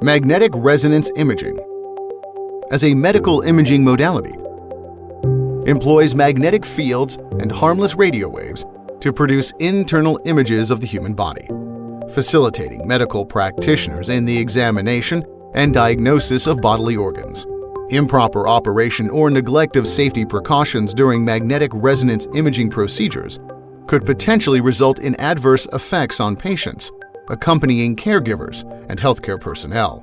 Magnetic resonance imaging, as a medical imaging modality, employs magnetic fields and harmless radio waves to produce internal images of the human body, facilitating medical practitioners in the examination and diagnosis of bodily organs. Improper operation or neglect of safety precautions during magnetic resonance imaging procedures could potentially result in adverse effects on patients, accompanying caregivers, and healthcare personnel.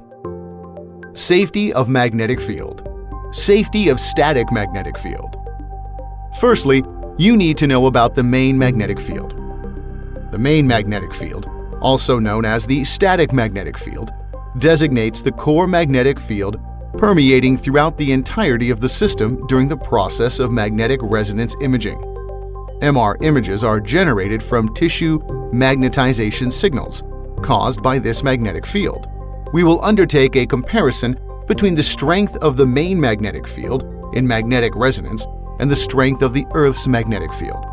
Safety of magnetic field. Safety of static magnetic field. Firstly, you need to know about the main magnetic field. The main magnetic field, also known as the static magnetic field, designates the core magnetic field permeating throughout the entirety of the system during the process of magnetic resonance imaging. MR images are generated from tissue magnetization signals caused by this magnetic field. We will undertake a comparison between the strength of the main magnetic field in magnetic resonance and the strength of the Earth's magnetic field.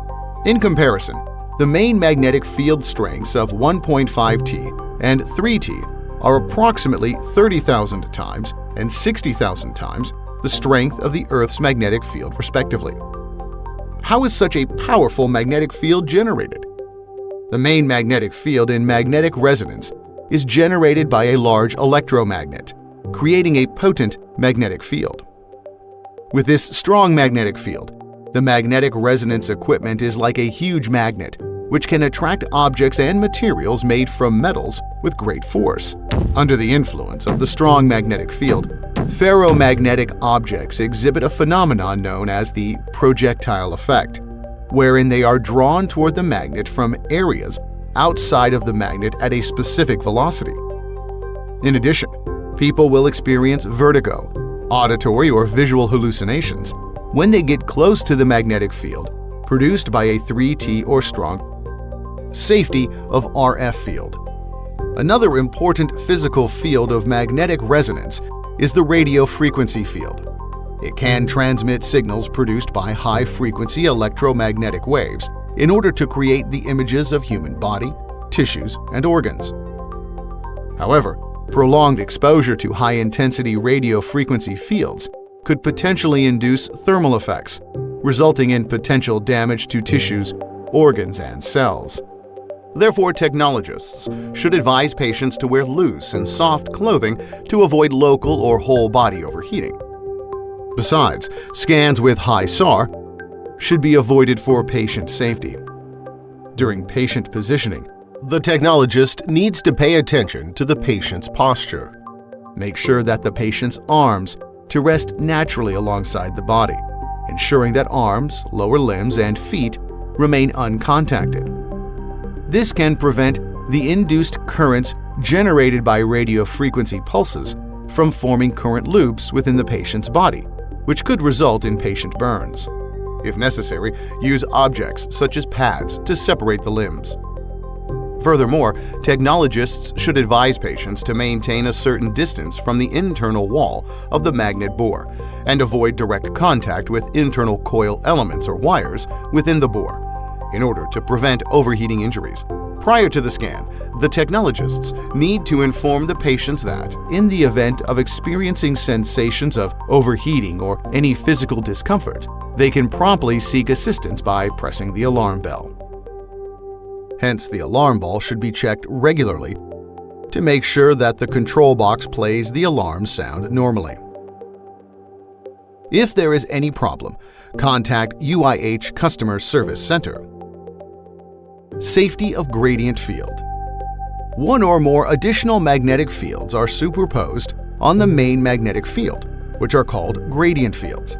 In comparison, the main magnetic field strengths of 1.5 T and 3 T are approximately 30,000 times and 60,000 times the strength of the Earth's magnetic field, respectively. How is such a powerful magnetic field generated? The main magnetic field in magnetic resonance is generated by a large electromagnet, creating a potent magnetic field. With this strong magnetic field, the magnetic resonance equipment is like a huge magnet, which can attract objects and materials made from metals with great force. Under the influence of the strong magnetic field, ferromagnetic objects exhibit a phenomenon known as the projectile effect, wherein they are drawn toward the magnet from areas outside of the magnet at a specific velocity. In addition, people will experience vertigo, auditory or visual hallucinations when they get close to the magnetic field produced by a 3T or strong. Safety of RF field. Another important physical field of magnetic resonance is the radio frequency field. It can transmit signals produced by high-frequency electromagnetic waves in order to create the images of human body, tissues, and organs. However, prolonged exposure to high-intensity radio frequency fields could potentially induce thermal effects, resulting in potential damage to tissues, organs, and cells. Therefore, technologists should advise patients to wear loose and soft clothing to avoid local or whole body overheating. Besides, scans with high SAR should be avoided for patient safety. During patient positioning, the technologist needs to pay attention to the patient's posture. Make sure that the patient's arms to rest naturally alongside the body, ensuring that arms, lower limbs, and feet remain uncontacted. This can prevent the induced currents generated by radio frequency pulses from forming current loops within the patient's body, which could result in patient burns. If necessary, use objects such as pads to separate the limbs. Furthermore, technologists should advise patients to maintain a certain distance from the internal wall of the magnet bore and avoid direct contact with internal coil elements or wires within the bore in order to prevent overheating injuries. Prior to the scan, the technologists need to inform the patients that, in the event of experiencing sensations of overheating or any physical discomfort, they can promptly seek assistance by pressing the alarm bell. Hence, the alarm bell should be checked regularly to make sure that the control box plays the alarm sound normally. If there is any problem, contact UIH Customer Service Center. Safety of gradient field. One or more additional magnetic fields are superposed on the main magnetic field, which are called gradient fields.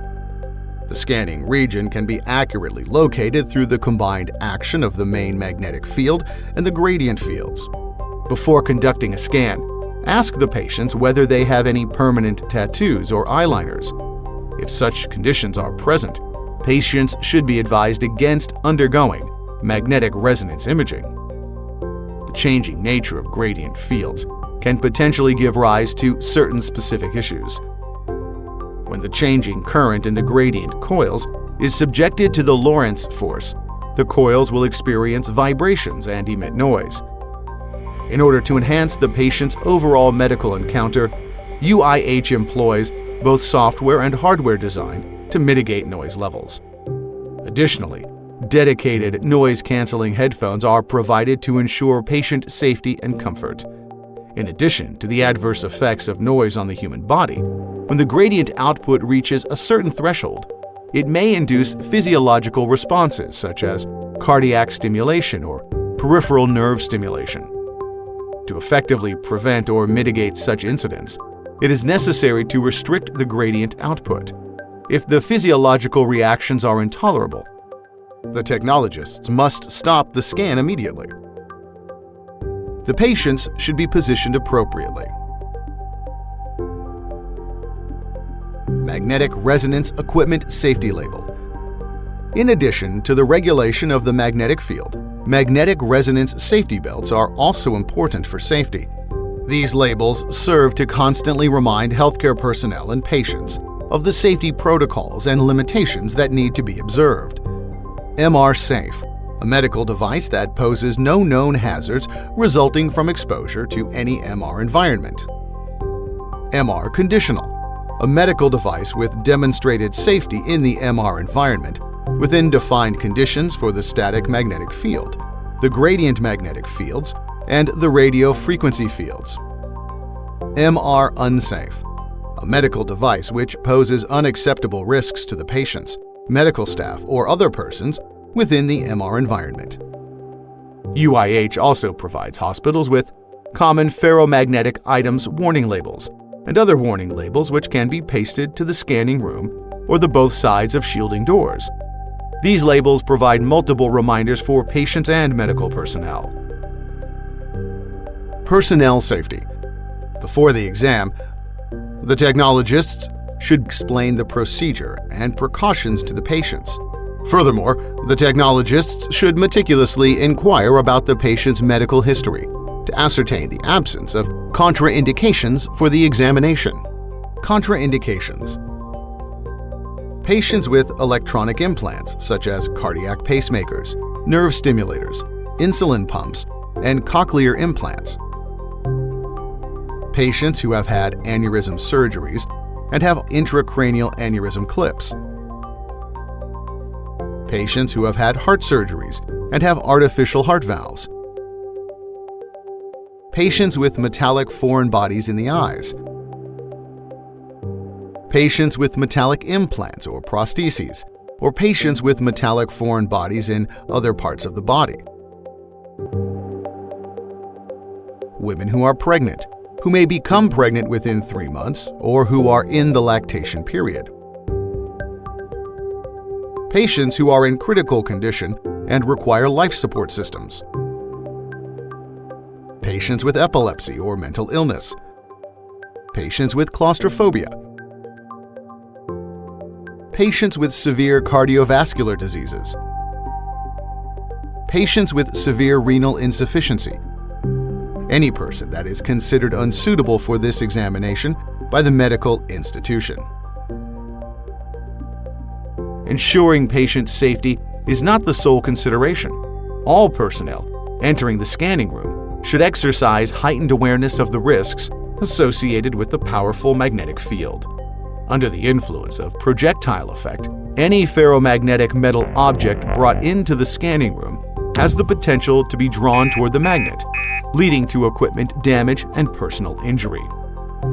The scanning region can be accurately located through the combined action of the main magnetic field and the gradient fields. Before conducting a scan, ask the patients whether they have any permanent tattoos or eyeliners. If such conditions are present, patients should be advised against undergoing magnetic resonance imaging. The changing nature of gradient fields can potentially give rise to certain specific issues. When the changing current in the gradient coils is subjected to the Lorentz force, the coils will experience vibrations and emit noise. In order to enhance the patient's overall medical encounter, UIH employs both software and hardware design to mitigate noise levels. Additionally, dedicated noise-canceling headphones are provided to ensure patient safety and comfort. In addition to the adverse effects of noise on the human body, when the gradient output reaches a certain threshold, it may induce physiological responses such as cardiac stimulation or peripheral nerve stimulation. To effectively prevent or mitigate such incidents, it is necessary to restrict the gradient output. If the physiological reactions are intolerable, the technologists must stop the scan immediately. The patients should be positioned appropriately. Magnetic Resonance Equipment Safety Label. In addition to the regulation of the magnetic field, magnetic resonance safety belts are also important for safety. These labels serve to constantly remind healthcare personnel and patients of the safety protocols and limitations that need to be observed. MR Safe, a medical device that poses no known hazards resulting from exposure to any MR environment. MR Conditional, a medical device with demonstrated safety in the MR environment within defined conditions for the static magnetic field, the gradient magnetic fields, and the radio frequency fields. MR Unsafe, a medical device which poses unacceptable risks to the patients, medical staff, or other persons within the MR environment. UIH also provides hospitals with common ferromagnetic items warning labels and other warning labels which can be pasted to the scanning room or the both sides of shielding doors. These labels provide multiple reminders for patients and medical personnel. Personnel safety. Before the exam, the technologists should explain the procedure and precautions to the patients. Furthermore, the technologists should meticulously inquire about the patient's medical history to ascertain the absence of contraindications for the examination. Contraindications. Patients with electronic implants such as cardiac pacemakers, nerve stimulators, insulin pumps, and cochlear implants. Patients who have had aneurysm surgeries and have intracranial aneurysm clips. Patients who have had heart surgeries and have artificial heart valves. Patients with metallic foreign bodies in the eyes. Patients with metallic implants or prostheses, or patients with metallic foreign bodies in other parts of the body. Women who are pregnant, who may become pregnant within 3 months, or who are in the lactation period. Patients who are in critical condition and require life support systems. Patients with epilepsy or mental illness. Patients with claustrophobia. Patients with severe cardiovascular diseases. Patients with severe renal insufficiency. Any person that is considered unsuitable for this examination by the medical institution. Ensuring patient safety is not the sole consideration. All personnel entering the scanning room should exercise heightened awareness of the risks associated with the powerful magnetic field. Under the influence of projectile effect, any ferromagnetic metal object brought into the scanning room has the potential to be drawn toward the magnet, leading to equipment damage and personal injury.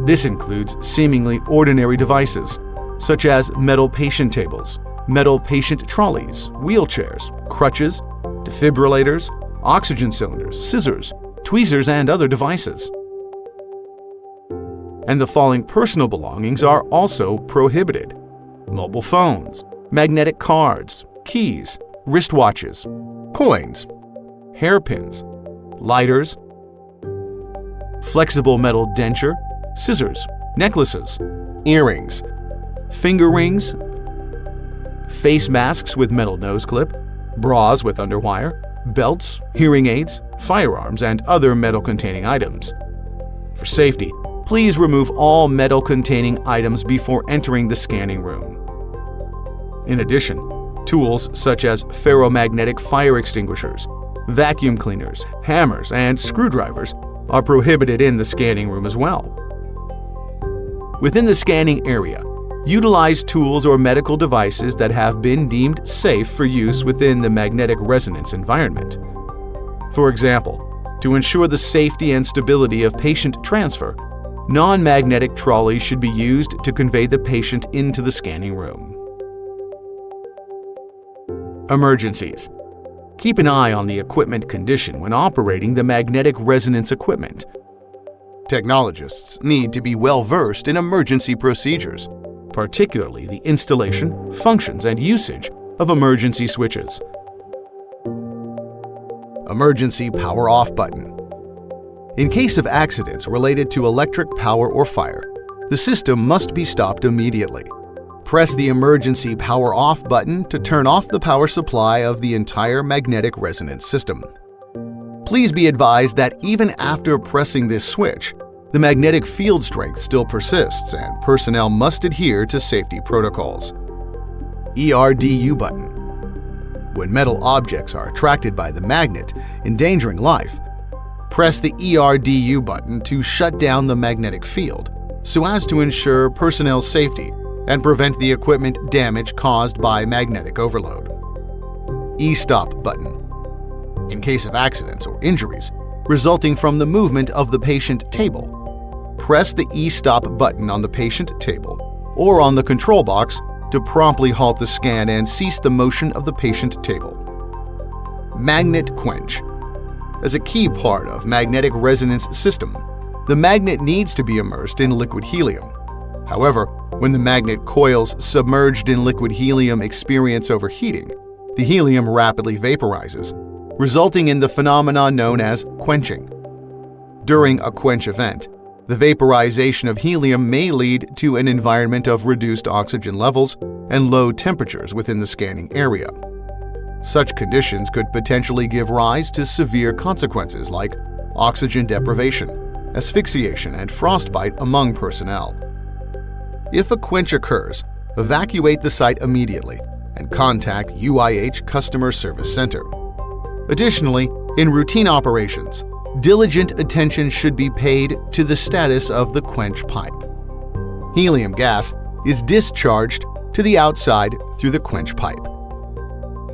This includes seemingly ordinary devices, such as metal patient tables, metal patient trolleys, wheelchairs, crutches, defibrillators, oxygen cylinders, scissors, tweezers, and other devices. And the following personal belongings are also prohibited: mobile phones, magnetic cards, keys, wristwatches, coins, hairpins, lighters, flexible metal denture, scissors, necklaces, earrings, finger rings, face masks with metal nose clip, bras with underwire, belts, hearing aids, firearms, and other metal-containing items. For safety, please remove all metal-containing items before entering the scanning room. In addition, tools such as ferromagnetic fire extinguishers, vacuum cleaners, hammers, and screwdrivers are prohibited in the scanning room as well. Within the scanning area, utilize tools or medical devices that have been deemed safe for use within the magnetic resonance environment. For example, to ensure the safety and stability of patient transfer, non-magnetic trolleys should be used to convey the patient into the scanning room. Emergencies. Keep an eye on the equipment condition when operating the magnetic resonance equipment. Technologists need to be well-versed in emergency procedures, particularly the installation, functions, and usage of emergency switches. Emergency power off button. In case of accidents related to electric power or fire, the system must be stopped immediately. Press the emergency power off button to turn off the power supply of the entire magnetic resonance system. Please be advised that even after pressing this switch, the magnetic field strength still persists and personnel must adhere to safety protocols. ERDU button. When metal objects are attracted by the magnet, endangering life, press the ERDU button to shut down the magnetic field so as to ensure personnel safety and prevent the equipment damage caused by magnetic overload. E-stop button. In case of accidents or injuries resulting from the movement of the patient table, press the E-stop button on the patient table or on the control box to promptly halt the scan and cease the motion of the patient table. Magnet quench. As a key part of magnetic resonance system, the magnet needs to be immersed in liquid helium. However, when the magnet coils submerged in liquid helium experience overheating, the helium rapidly vaporizes, resulting in the phenomenon known as quenching. During a quench event, the vaporization of helium may lead to an environment of reduced oxygen levels and low temperatures within the scanning area. Such conditions could potentially give rise to severe consequences like oxygen deprivation, asphyxiation, and frostbite among personnel. If a quench occurs, evacuate the site immediately and contact UIH Customer Service Center. Additionally, in routine operations, diligent attention should be paid to the status of the quench pipe. Helium gas is discharged to the outside through the quench pipe.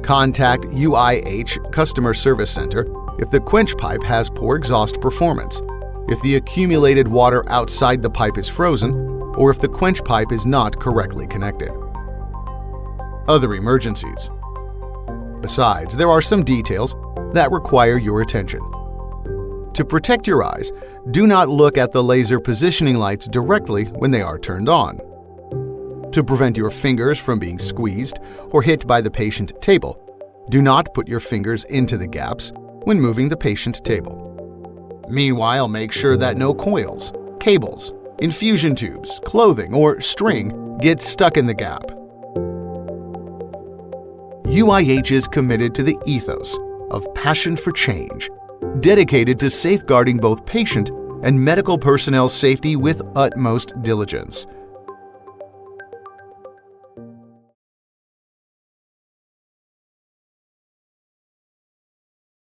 Contact UIH Customer Service Center if the quench pipe has poor exhaust performance, if the accumulated water outside the pipe is frozen, or if the quench pipe is not correctly connected. Other emergencies. Besides, there are some details that require your attention. To protect your eyes, do not look at the laser positioning lights directly when they are turned on. To prevent your fingers from being squeezed or hit by the patient table, do not put your fingers into the gaps when moving the patient table. Meanwhile, make sure that no coils, cables, infusion tubes, clothing, or string get stuck in the gap. UIH is committed to the ethos of passion for change, dedicated to safeguarding both patient and medical personnel safety with utmost diligence.